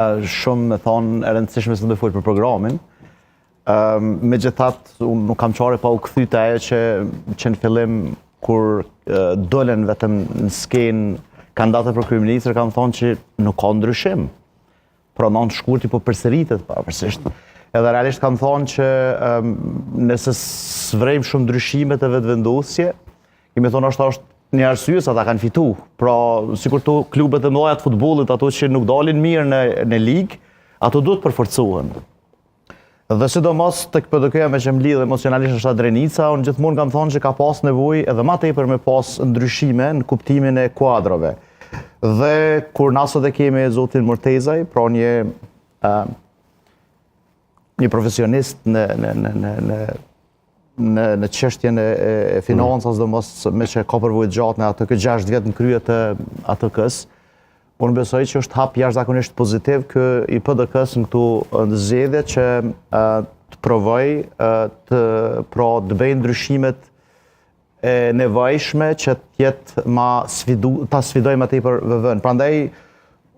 shumë me thonë e rëndësishme se të bëj për programin. Megjithatë, unë nuk kam qare pa u kthy te ajo që në fillim kur dolen vetëm në skenë kandidatë për kryeministër kam thonë që nuk ka ndryshim. Pra në shkurti po përsëritet pavarësisht. Edhe realisht kam thonë që nëse s'vrejmë shumë ndryshimet e vetëvendosje, kemi thonë është një arsye se ata kanë fitu. Pra, sikur të klubet e mëdha të futbollit, ato që nuk dalin mirë në ligë, ato duhet përforcohen. Dhe sidomos tek PDK-ja me që mlidh emocionalisht është Drenica, unë gjithmonë kam thonë që ka pas nevojë edhe më tepër me pas ndryshime në kuptimin e kuadrave. Dhe kur na sot e kemi zotin Mortezaj, pra një profesionist në çështjen e financës, domos me që ka përvojë gjatë në atë 6 vjet në krye të ATK-s, unë besoj që është hap jashtëzakonisht pozitiv kë i PDK-s në këtu zgjedhje që të provoj të bëjë ndryshimet e nevojshme që të jetë ta sfidoj më tepër VV-n. Prandaj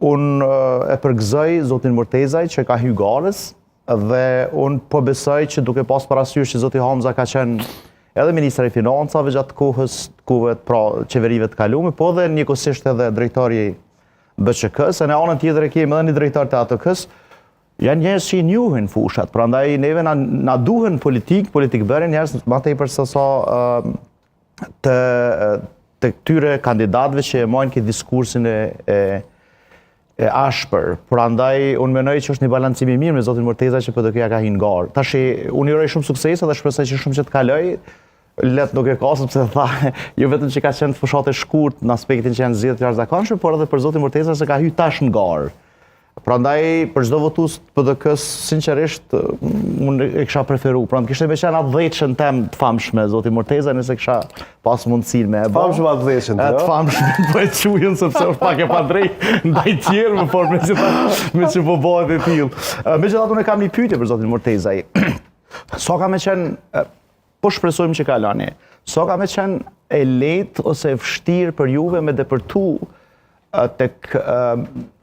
unë e përgëzoj zotin Mortezaj që ka hyrë garës dhe unë po besoj që duke pas parasysh që zoti Hamza ka qenë edhe ministri i financave gjatë kohëve pra qeverive të kaluara, po dhe njëkohësisht edhe drejtori BÇK-s, e në anën tjetër e kemi edhe një drejtor të ATK-s, janë njerëz që i njohin fushat, prandaj neve na duhen politik bërë njerëz më tepër se sa të këtyre kandidatëve që e marrin këtë diskursin e ashpër. Prandaj unë mendoj që është një balancim i mirë me zotin Morteza që PDK-ja ka hyrë në garë. Tash unë uroj shumë suksese dhe shpresoj që shumë që të kaloj. Let nuk e ka, sepse tha, jo vetëm që ka qenë të fushatë e shkurt në aspektin që janë zgjedhjet të jashtëzakonshme, por edhe për zotin Morteza se ka hyrë tash në garë. Prandaj për çdo votues të PDK-s sinqerisht unë e kisha preferuar. Pra kishte më qenë atë 10 temë të famshme zoti Morteza nëse kisha pas mundësinë me e bë. Famshme atë 10 të famshme po e çujën sepse është pak e padrejt ndaj tjerë më fort me që po bëhet e tillë. Megjithatë unë kam një pyetje për zotin Morteza. Sa ka më qenë po shpresojmë që kaloni. Sa ka më qenë e lehtë ose e vështirë për juve me depërtu tek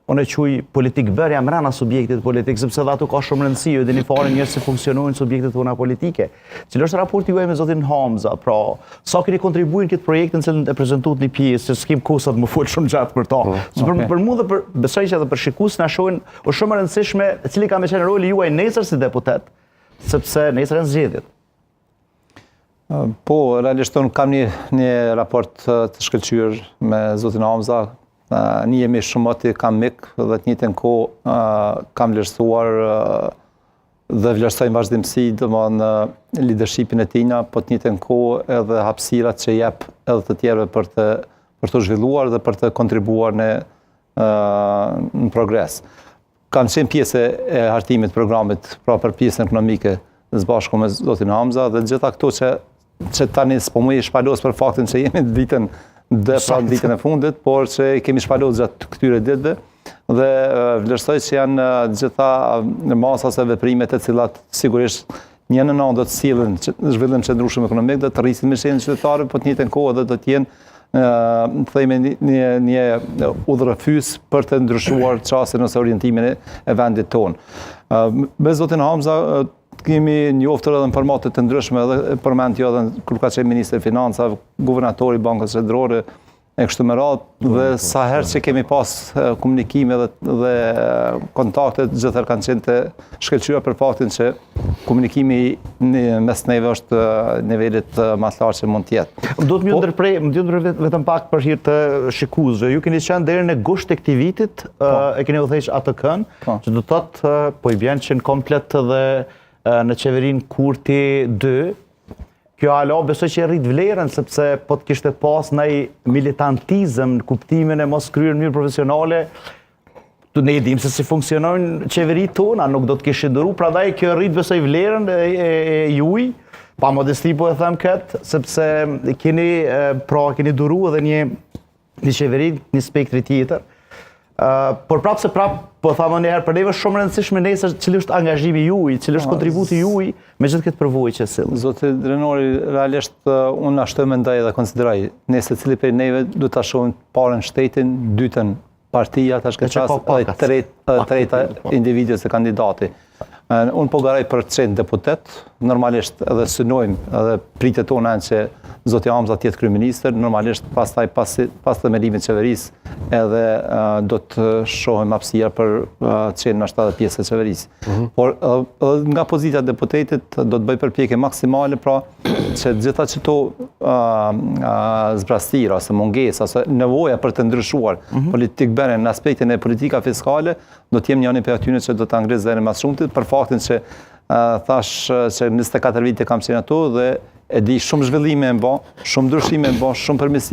unë e quaj politik bërja mrena subjektit politik, sepse dhe ato ka shumë rëndësi, ju dini fare njerëz si funksionojnë subjektet tona politike. Cili është raporti juaj me zotin Hamza, pra sa keni kontribuar në këtë projekt në cilën e prezantuat një pjesë, se s'kem kohë sa të më fol shumë gjatë për ta. Për mua dhe besoj që edhe për shikues na shohin, është shumë e rëndësishme cili ka më qenë roli juaj nesër si deputet, sepse nesër janë zgjedhjet. Po, realisht unë kam një raport të shkëlqyer me zotin Hamza. Një jemi shumë ati kam mik dhe të njëjtën kohë kam vlerësuar dhe vlerësojmë vazhdimsi në leadershipin e tina, po të njëjtën kohë edhe hapësirat që jep edhe të tjerëve për të zhvilluar dhe për të kontribuar në progres. Kam qenë pjesë e hartimit programit pra për pjesën ekonomike së bashku me zotin Hamza dhe gjitha këto që tani s'po më i shpalos për faktin që jemi ditën ditën e fundit, por që kemi shpalur gjatë këtyre ditëve dhe vlerësoj që janë gjitha masat e veprimet e cilat sigurisht një në do të sillen zhvillim qëndrueshëm ekonomik dhe të rrisin mirësinë qytetarëve, po të njëjtën kohë dhe do të jenë themi një udhërrëfys për të ndryshuar çastin ose orientimin e vendit tonë. Me zotin Hamza kemi njoftur edhe në formate të ndryshme edhe përmend jo edhe kur ka qenë ministri i financave, guvernatori i Bankës Qendrore e kështu me radhë dhe sa herë që kemi pas komunikime dhe kontakte gjithëherë kanë qenë të shkëlqyer për faktin që komunikimi mes neve është nivelit më të lartë që mund të jetë. Do të më ndërprej vetëm pak për hir të shikuesve. Ju keni qenë deri në gusht të këtij vitit, e keni udhëheq ATK-n, që do të thotë po i vjen që në komplet edhe në qeverin Kurti 2, kjo alo besoj që e rrit vlerën, sepse po të kishte pas ndaj militantizëm në kuptimin e mos kryer në mënyrë profesionale, ne e dim se si funksionojnë qeverit tona, nuk do të kishte duru, prandaj kjo rrit besoj vlerën e juaj, pa modesti po e them këtë, sepse keni duru edhe një qeveri, një spektri tjetër. Por prapë se prapë, po thamë një herë, për neve shumë rëndësishme nesër cili është angazhimi juaj, cili është kontributi juaj me gjithë këtë përvojë që sill. Zoti Drenori, realisht unë ashtu mendoj dhe konsideroj, nesër cili prej neve do ta shohim parën shtetin, dytën partia tash këtë qasë edhe treta individës e kandidati. Unë po garaj për qenë deputet, normalisht edhe synojmë edhe pritet tona që Zoti Hamza tjetë kryeministër, normalisht pas të melimit qeverisë edhe do të shohim hapësira për qenë në 70 pjesë e qeverisë. Por nga pozita e deputetit do të bëj përpjekje maksimale pra që gjitha qëto zbrastira, ose mungesa, ose nevoja për të ndryshuar politikë bene në aspektin e politika fiskale, do t'jem njëni për atyne që do të angrisë zërin mas shumëtit, për faktin që thash që 24 vite kam qenë ato dhe e di shumë zhvillime e mba, shumë ndryshime e mba, shumë përmirësime